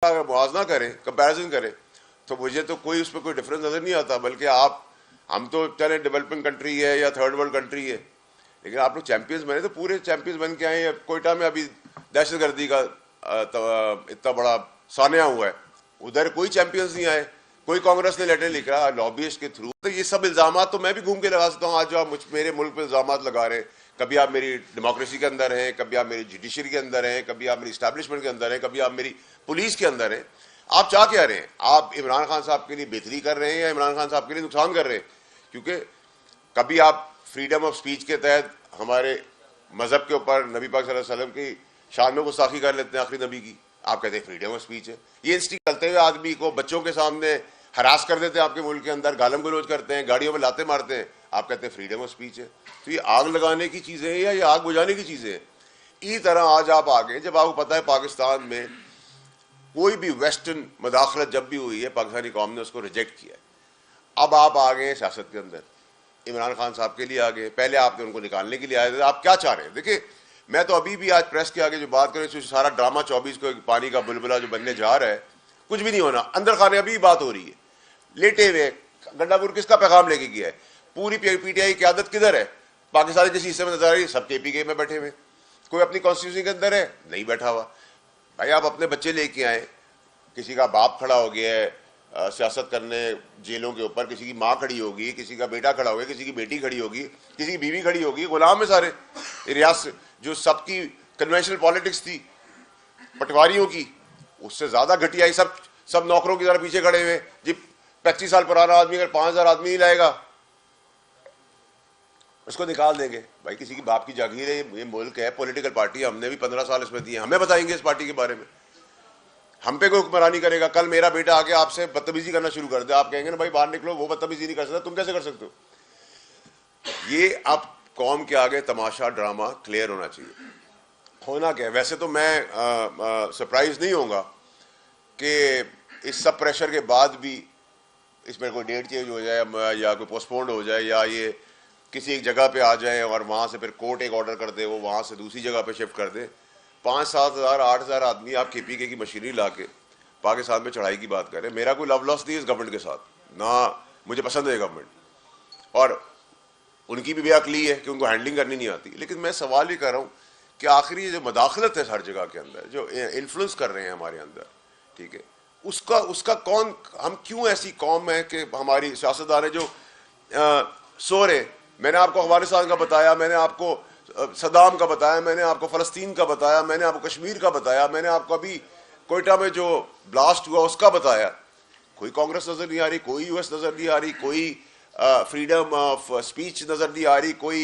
अगर मुआवजा करें, कंपैरिजन करें, तो मुझे तो कोई उसमें कोई डिफरेंस नजर नहीं आता। बल्कि हम तो चले डेवलपिंग कंट्री है या थर्ड वर्ल्ड कंट्री है, लेकिन आप लोग चैंपियंस बने तो पूरे चैंपियंस बन के आए। कोयटा में अभी दहशतगर्दी का इतना बड़ा सानिया हुआ है, उधर कोई चैंपियंस नहीं आए, कोई कांग्रेस ने लेटर लिख रहा लॉबीइस्ट के थ्रू। तो ये सब इल्जाम तो मैं भी घूम के लगा सकता हूँ। आज जो आप मेरे मुल्क पे इल्जाम लगा रहे हैं, कभी आप मेरी डेमोक्रेसी के अंदर हैं, कभी आप मेरी जुडिशरी के अंदर हैं, कभी आप मेरी इस्टेब्लिशमेंट के अंदर हैं, कभी आप मेरी पुलिस के अंदर हैं। आप चाह क्या रहे हैं? आप इमरान खान साहब के लिए बेहतरी कर रहे हैं या इमरान खान साहब के लिए नुकसान कर रहे हैं? क्योंकि कभी आप फ्रीडम ऑफ स्पीच के तहत हमारे मजहब के ऊपर नबी पाक सल्लल्लाहु अलैहि वसल्लम की शान में गुस्ताखी कर लेते हैं, आखिरी नबी की, आप कहते हैं फ्रीडम ऑफ स्पीच है। ये इंस्टी चलते हुए आदमी को बच्चों के सामने हरास कर देते हैं, आपके मुल्क के अंदर गालम गलोच करते हैं, गाड़ियों में लाते मारते हैं, आप कहते हैं फ्रीडम ऑफ स्पीच है। तो ये आग लगाने की चीजें हैं या ये आग बुझाने की चीजें हैं? इसी तरह आज आप आगे, जब आपको पता है पाकिस्तान में कोई भी वेस्टर्न मदाखलत जब भी हुई है, पाकिस्तानी कौम ने उसको रिजेक्ट किया है। अब आप आ गए सियासत के अंदर, इमरान खान साहब के लिए आ गए, पहले आपने उनको निकालने के लिए आए थे। आप क्या चाह रहे हैं? देखिए, मैं तो अभी भी आज प्रेस के आगे जो बात करें, तो सारा ड्रामा 24 को पानी का बुलबुला जो बनने जा रहा है, कुछ भी नहीं होना। अंदर खाने अभी बात हो रही है, लेटे हुए गंडापुर किसका पैगाम लेके गया है? पूरी पीटीआई की आदत किधर है? पाकिस्तान किसी हिस्से में नजर आ रही है? सब केपीके में बैठे हुए। कोई अपनी कॉन्स्टिट्यूशन के अंदर है? नहीं बैठा हुआ। भाई आप अपने बच्चे लेके आए, किसी का बाप खड़ा हो गया है सियासत करने जेलों के ऊपर, किसी की माँ खड़ी होगी, किसी का बेटा खड़ा होगा, किसी की बेटी खड़ी होगी, किसी की बीवी खड़ी होगी। गुलाम है सारे रियासत। जो सबकी कन्वेंशनल पॉलिटिक्स थी पटवारियों की, उससे ज्यादा घटिया सब नौकरों की तरह पीछे खड़े हुए। जी 25 साल पुराना आदमी अगर 5000 आदमी नहीं लाएगा, उसको निकाल देंगे। भाई किसी की बाप की जागीर है, ये मुल्क है, पॉलिटिकल पार्टी, हमने भी 15 साल इसमें दिए, हमें बताएंगे इस पार्टी के बारे में, हम पे कोई हुक्मरानी करेगा। कल मेरा बेटा आके आपसे बदतमीजी करना शुरू कर दे, आप कहेंगे ना भाई बाहर निकलो, वो बदतमीजी नहीं कर सकता, तुम कैसे कर सकते हो? ये अब कौम के आगे तमाशा ड्रामा क्लियर होना चाहिए। होना क्या है? वैसे तो मैं सरप्राइज नहीं होगा कि इस सब प्रेशर के बाद भी इसमें कोई डेट चेंज हो जाए या कोई पोस्टपोन्ड हो जाए, या ये किसी एक जगह पे आ जाए और वहां से फिर कोर्ट एक ऑर्डर कर दे, वो वहां से दूसरी जगह पे शिफ्ट कर दे। 5-7 हज़ार 8 हज़ार आदमी आप केपीके की मशीनरी ला के पाकिस्तान में चढ़ाई की बात करें। मेरा कोई लव लॉस नहीं है इस गवर्नमेंट के साथ, ना मुझे पसंद है गवर्नमेंट, और उनकी भी बेअक्ली है कि उनको हैंडलिंग करनी नहीं आती। लेकिन मैं सवाल ही कर रहा हूँ कि आखिर ये जो मदाखलत है हर जगह के अंदर, जो इन्फ्लुएंस कर रहे हैं हमारे अंदर, ठीक है, उसका कौन, हम क्यों ऐसी कौम है कि हमारी सियासतदान जो सो रहे। मैंने आपको अफगानिस्तान का बताया, मैंने आपको सदाम का बताया, मैंने आपको फ़लस्तीन का बताया, मैंने आपको कश्मीर का बताया, मैंने आपको अभी कोयटा में जो ब्लास्ट हुआ उसका बताया। कोई कांग्रेस नजर नहीं आ रही, कोई यूएस नजर नहीं आ रही, कोई फ्रीडम ऑफ स्पीच नजर नहीं आ रही, कोई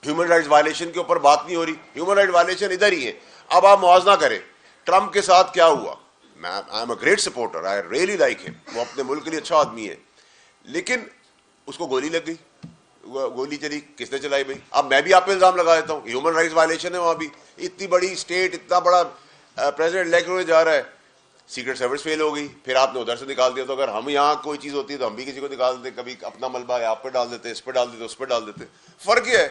ह्यूमन राइट्स वायलेशन के ऊपर बात नहीं हो रही। ह्यूमन राइट वायलेशन इधर ही है। अब आप मुआवजा करें, ट्रंप के साथ क्या हुआ? I am a great supporter, I really like him, वो अपने मुल्क के लिए अच्छा आदमी है, लेकिन उसको गोली लग गई, गोली चली, किसने चलाई भाई? अब मैं भी आप पे इल्जाम लगा देता हूँ, ह्यूमन राइट्स वायलेशन है वहां भी। इतनी बड़ी स्टेट, इतना बड़ा प्रेसिडेंट इलेक्ट होने जा रहा है, सीक्रेट सर्विस फेल हो गई, फिर आपने उधर से निकाल दिया। तो अगर हम यहाँ कोई चीज होती है तो हम भी किसी को निकाल देते, कभी अपना मलबा है आप पे डाल देते, इस पे डाल देते, उस पे डाल देते। फर्क ये है,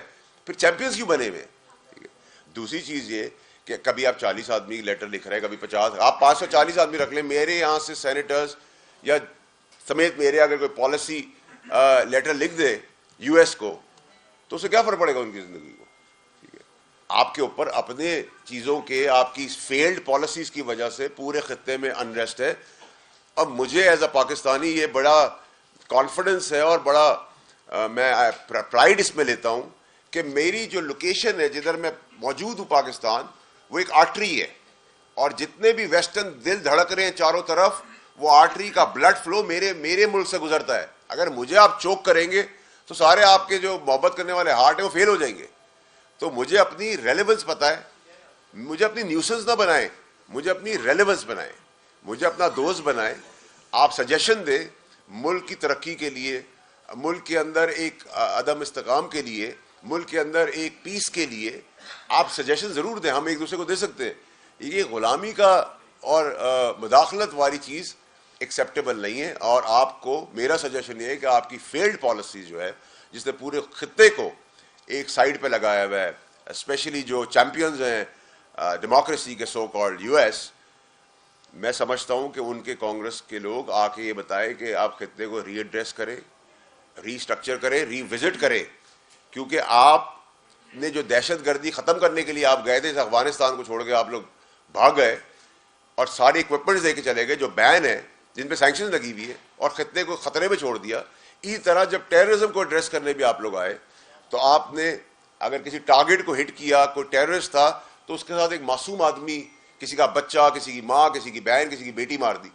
फिर चैंपियंस क्यों बने हुए? ठीक है। दूसरी चीज ये कि कभी आप 40 आदमी लेटर लिख रहे हैं, कभी 50, आप 540 आदमी रख लें। मेरे यहाँ से सेनेटर्स या समेत मेरे अगर कोई पॉलिसी लेटर लिख दे यूएस को, तो उससे क्या फर्क पड़ेगा उनकी जिंदगी को? ठीक है। आपके ऊपर अपने चीजों के, आपकी फेल्ड पॉलिसीज की वजह से पूरे खत्ते में अनरेस्ट है। अब मुझे एज अ पाकिस्तानी ये बड़ा कॉन्फिडेंस है और बड़ा मैं प्राइड इसमें लेता हूं कि मेरी जो लोकेशन है, जिधर मैं मौजूद हूं पाकिस्तान, वो एक आर्टरी है, और जितने भी वेस्टर्न दिल धड़क रहे हैं चारों तरफ, वो आर्टरी का ब्लड फ्लो मेरे मुल्क से गुजरता है। अगर मुझे आप चोक करेंगे तो सारे आपके जो मोहब्बत करने वाले हार्ट है वो फेल हो जाएंगे। तो मुझे अपनी रेलेवेंस पता है, मुझे अपनी न्यूसेंस ना बनाए, मुझे अपनी रेलेवेंस बनाए, मुझे अपना दोस्त बनाए। आप सजेशन दे मुल्क की तरक्की के लिए, मुल्क के अंदर एक अदम इस्तेकाम के लिए, मुल्क के अंदर एक पीस के लिए आप सजेशन जरूर दें, हम एक दूसरे को दे सकते हैं। ये गुलामी का और मुदाखलत वाली चीज एक्सेप्टेबल नहीं है। और आपको मेरा सजेशन ये है कि आपकी फेल्ड पॉलिसी जो है, जिसने पूरे खित्ते को एक साइड पे लगाया हुआ है, स्पेशली जो चैंपियंस हैं डेमोक्रेसी के, सो कॉल्ड यूएस, मैं समझता हूं कि उनके कांग्रेस के लोग आके ये बताएं कि आप खित्ते को रीएड्रेस करें, रीस्ट्रक्चर करें, रीविजिट करें, क्योंकि आपने जो दहशतगर्दी खत्म करने के लिए आप गए थे, अफगानिस्तान को छोड़ के आप लोग भाग गए और सारे इक्विपमेंट्स देके चले गए जो बैन है, जिन पे सैंक्शन लगी हुई है, और खित्ते को खतरे में छोड़ दिया। इसी तरह जब टेररिज्म को एड्रेस करने भी आप लोग आए तो आपने अगर किसी टारगेट को हिट किया, कोई टेररिस्ट था, तो उसके साथ एक मासूम आदमी, किसी का बच्चा, किसी की माँ, किसी की बहन, किसी की बेटी मार दी।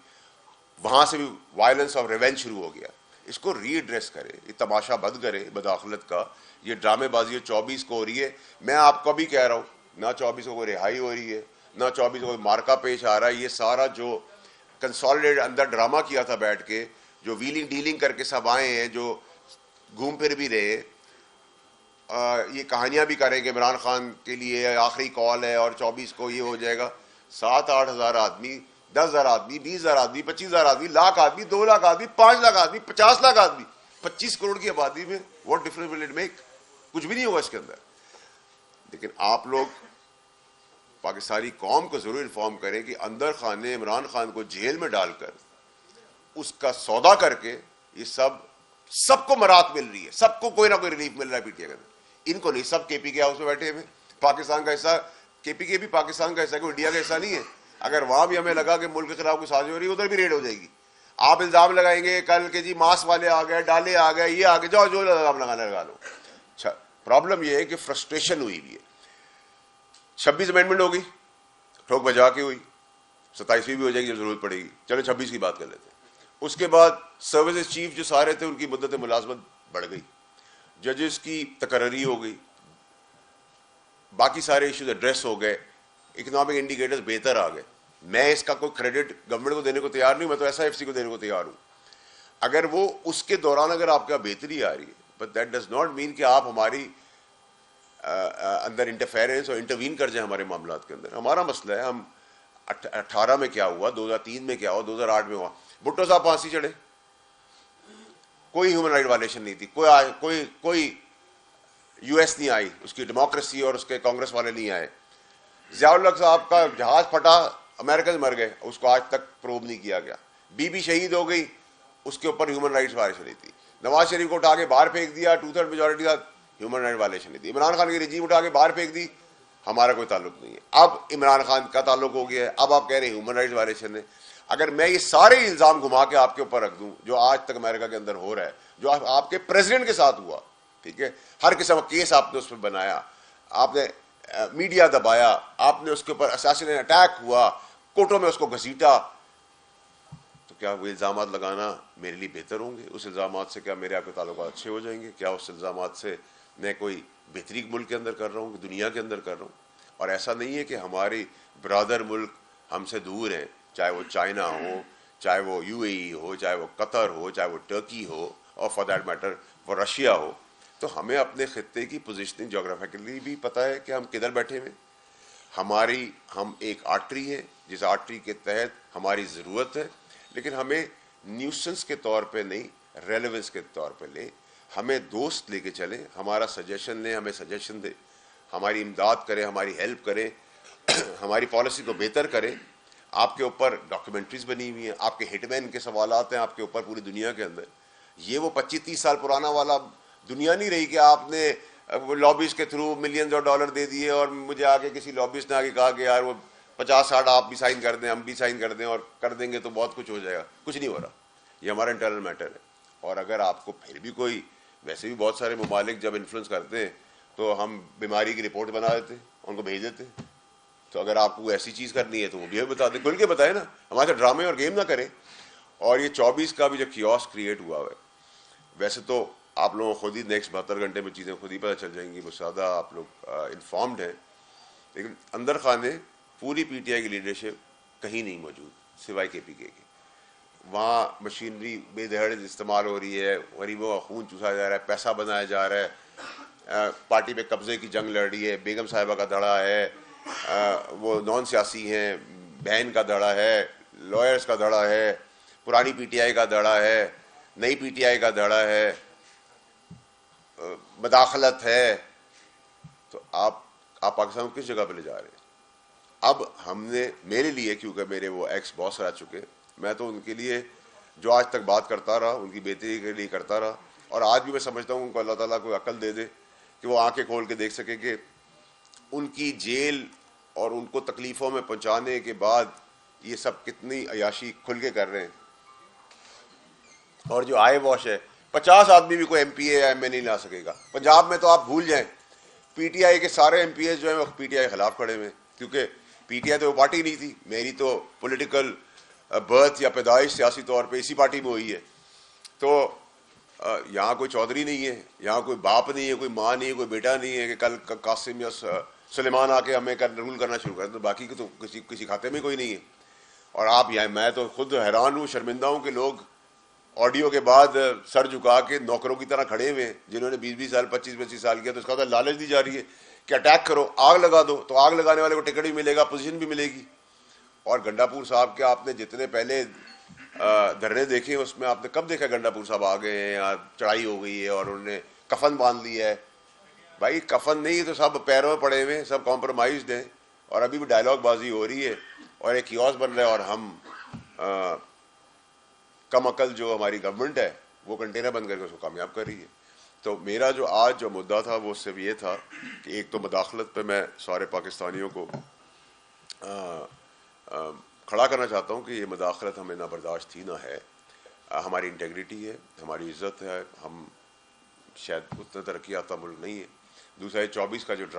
वहां से भी वायलेंस और रिवेंज शुरू हो गया। इसको रीएड्रेस करे, ये तमाशा बंद करे बदाखलत का, ये ड्रामेबाजी 24 को हो रही है। मैं आपको भी कह रहा हूँ, ना 24 को कोई रिहाई हो रही है, ना 24 को कोई मार्का पेश आ रहा है। ये सारा जो कंसोलिडेटेड अंदर ड्रामा किया था बैठ के, जो व्हीलिंग डीलिंग करके सब आए हैं, जो घूम फिर भी रहे, ये कहानियां भी करेंगे इमरान खान के लिए आखिरी कॉल है और 24 को ये हो जाएगा। 7-8 हज़ार आदमी, 10 हज़ार आदमी, 20 हज़ार आदमी, 25 हज़ार आदमी, लाख आदमी, 2 लाख आदमी, 5 लाख आदमी, 50 लाख आदमी, 25 करोड़ की आबादी में what difference will it make? कुछ भी नहीं होगा इसके अंदर। लेकिन आप लोग पाकिस्तानी कौम को जरूर इन्फॉर्म करें कि अंदर खान ने इमरान खान को जेल में डालकर उसका सौदा करके ये सबको मराहत मिल रही है, सबको कोई ना कोई रिलीफ मिल रहा है पीटीआई के अंदर। इनको नहीं, सब केपीके हाउस में बैठे हुए, पाकिस्तान का हिस्सा, केपीके भी पाकिस्तान का हिस्सा, कोई इंडिया का हिस्सा नहीं है। अगर वहां भी हमें लगा कि मुल्क के खिलाफ कोई साजिश हो रही है, उधर भी रेड हो जाएगी। आप इल्जाम लगाएंगे कल के जी मास्क वाले आ गए, डाले आ गए, ये आ गए, जाओ जो इल्जाम लगाना लगा लो। अच्छा, प्रॉब्लम यह है कि फ्रस्ट्रेशन हुई भी है। 26 अमेंडमेंट होगी, ठोक बजा के हुई, 27वीं भी हो जाएगी जब जरूरत पड़ेगी। चलो 26 की बात कर लेते हैं। उसके बाद सर्विसेज चीफ जो सारे थे उनकी मुद्दत मुलाजमत बढ़ गई, जजेस की तकर्री हो गई, बाकी सारे इश्यूज एड्रेस हो गए, इकोनॉमिक इंडिकेटर्स बेहतर आ गए। मैं इसका कोई क्रेडिट गवर्नमेंट को देने को तैयार नहीं, मैं तो SIFC को देने को तैयार हूं अगर वो उसके दौरान अगर आपका बेहतरी आ रही है। But that does not mean कि आप हमारी अंदर इंटरफेरेंस और इंटरवीन कर जाए हमारे मामलात के अंदर। हमारा मसला है, हम 18 में क्या हुआ, 2003 में क्या हुआ, 2008 में हुआ। भुट्टो साहब फांसी चढ़े, कोई ह्यूमन राइट वायलेशन नहीं थी, कोई US नहीं आई, उसकी डेमोक्रेसी और उसके कांग्रेस वाले नहीं आए। ज़ियाउल हक साहब का जहाज फटा, अमेरिका से मर गए, उसको आज तक प्रूव नहीं किया गया। बीबी शहीद हो गई, उसके ऊपर ह्यूमन राइट्स वायलेशन नहीं थी। नवाज शरीफ को उठा के बाहर फेंक दिया, 2/3 मेजोरिटी का, ह्यूमन राइट वायलेशन नहीं थी। इमरान खान की रजीम उठा के बाहर फेंक दी, हमारा कोई ताल्लुक नहीं है। अब इमरान खान का ताल्लुक हो गया है, अब आप कह रहे हैं ह्यूमन राइट्स वायलेशन है। अगर मैं ये सारे इल्जाम घुमा के आपके ऊपर रख दूं जो आज तक अमेरिका के अंदर हो रहा है, जो आपके प्रेसिडेंट के साथ हुआ, ठीक है, हर किस्म का केस आपने उस पर बनाया, आपने मीडिया दबाया, आपने उसके ऊपर असैसिनेशन अटैक हुआ, कोर्टों में उसको घसीटा, तो क्या वो इल्जाम लगाना मेरे लिए बेहतर होंगे? उस इल्जाम से क्या मेरे आपके ताल्लुकात अच्छे हो जाएंगे? क्या उस इल्जाम से मैं कोई बेहतरी मुल्क के अंदर कर रहा हूँ, दुनिया के अंदर कर रहा हूँ? और ऐसा नहीं है कि हमारी ब्रदर मुल्क हमसे दूर हैं, चाहे वो चाइना हो, चाहे वो UAE हो, चाहे वो कतर हो, चाहे वो टर्की हो, और फॉर दैट मैटर वो रशिया हो। तो हमें अपने खित्ते की पोजीशनिंग जोग्राफिकली भी पता है कि हम किधर बैठे हुए। हम एक आर्टरी है, जिस आर्टरी के तहत हमारी ज़रूरत है, लेकिन हमें न्यूसेंस के तौर पे नहीं, रेलेवेंस के तौर पे ले। हमें दोस्त लेके चले, हमारा सजेशन ले, हमें सजेशन दे, हमारी इमदाद करे, हमारी हेल्प करे, हमारी पॉलिसी को बेहतर करे। आपके ऊपर डॉक्यूमेंट्रीज बनी हुई हैं, आपके हिटमैन के सवालात हैं आपके ऊपर पूरी दुनिया के अंदर। ये वो 25-30 साल पुराना वाला दुनिया नहीं रही कि आपने लॉबीज के थ्रू मिलियंस ऑफ डॉलर दे दिए और मुझे आके किसी लॉबीज ने आके कहा कि यार वो 50-60 आप भी साइन कर दें, हम भी साइन कर दें और कर देंगे तो बहुत कुछ हो जाएगा। कुछ नहीं हो रहा, ये हमारा इंटरनल मैटर है। और अगर आपको फिर भी कोई, वैसे भी बहुत सारे ममालिक जब इन्फ्लुएंस करते हैं तो हम बीमारी की रिपोर्ट बना देते हैं, उनको भेज देते हैं। तो अगर आपको ऐसी चीज़ करनी है तो वो भी बता दें, खुल के बताए ना, हमारे साथ ड्रामे और गेम ना करें। और ये 24 का भी जो कियोस्क क्रिएट हुआ है, वैसे तो आप लोगों को खुद ही नेक्स्ट 72 घंटे में चीज़ें खुद ही पता चल जाएंगी, वो ज़्यादा आप लोग इन्फॉर्म्ड हैं। लेकिन अंदर खाने पूरी PTI की लीडरशिप कहीं नहीं मौजूद सिवाय KPK के। वहाँ मशीनरी बेदहड़ इस्तेमाल हो रही है, गरीबों का खून चूसा जा रहा है, पैसा बनाया जा रहा है, पार्टी पे कब्जे की जंग लड़ रही है, बेगम साहिबा का धड़ा है, वो नॉन सियासी हैं, बहन का धड़ा है, लॉयर्स का धड़ा है, पुरानी PTI का धड़ा है, नई PTI का धड़ा है, मदाखलत है। तो आप पाकिस्तान को किस जगह पे ले जा रहे हैं? अब हमने, मेरे लिए, क्योंकि मेरे वो एक्स बॉस रह चुके, मैं तो उनके लिए जो आज तक बात करता रहा, उनकी बेहतरी के लिए करता रहा, और आज भी मैं समझता हूँ उनको अल्लाह ताला को अक्ल दे दे कि वो आंखें खोल के देख सके कि उनकी जेल और उनको तकलीफ़ों में पहुँचाने के बाद ये सब कितनी अयाशी खुल के कर रहे हैं। और जो आय वॉश है, 50 आदमी भी कोई MP या MA नहीं ला सकेगा। पंजाब में तो आप भूल जाएं, PTI के सारे MPs जो हैं वो PTI के खिलाफ खड़े हुए, क्योंकि PTI तो वो पार्टी नहीं थी। मेरी तो पॉलिटिकल बर्थ या पैदाइश सियासी तौर पे इसी पार्टी में हुई है। तो यहाँ कोई चौधरी नहीं है, यहाँ कोई बाप नहीं है, कोई माँ नहीं है, कोई बेटा नहीं है कि कल कासिम या सुलेमान आके हमें रूल करना शुरू कर। तो बाकी के तो किसी खाते में कोई नहीं है। और आप यहाँ, मैं तो खुद हैरान हूँ, शर्मिंदा हूँ कि लोग ऑडियो के बाद सर झुका के नौकरों की तरह खड़े हुए हैं, जिन्होंने 20-20 साल 25-25 साल किया। तो इसका मतलब लालच दी जा रही है कि अटैक करो, आग लगा दो, तो आग लगाने वाले को टिकट भी मिलेगा, पोजीशन भी मिलेगी। और गंडापुर साहब के आपने जितने पहले धरने देखे, उसमें आपने कब देखा गंडापुर साहब आ गए हैं या चढ़ाई हो गई है और उन्होंने कफन बांध लिया है? भाई कफन नहीं, तो सब पैरों में पड़े हुए, सब कॉम्प्रोमाइज्ड हैं, और अभी भी डायलॉग बाजी हो रही है और एक कियोस बन रहा है। और हम कम अकल जो हमारी गवर्नमेंट है वो कंटेनर बंद करके उसको कामयाब कर रही है। तो मेरा जो आज जो मुद्दा था वो सिर्फ ये था कि एक तो मदाखलत पे मैं सारे पाकिस्तानियों को खड़ा करना चाहता हूँ कि ये मदाखलत हमें ना बर्दाश्त थी ना है। हमारी इंटेग्रिटी है, हमारी इज़्ज़त है, हम शायद उतना तरक्की याफ्ता मुल्क नहीं है। दूसरा 24 का जो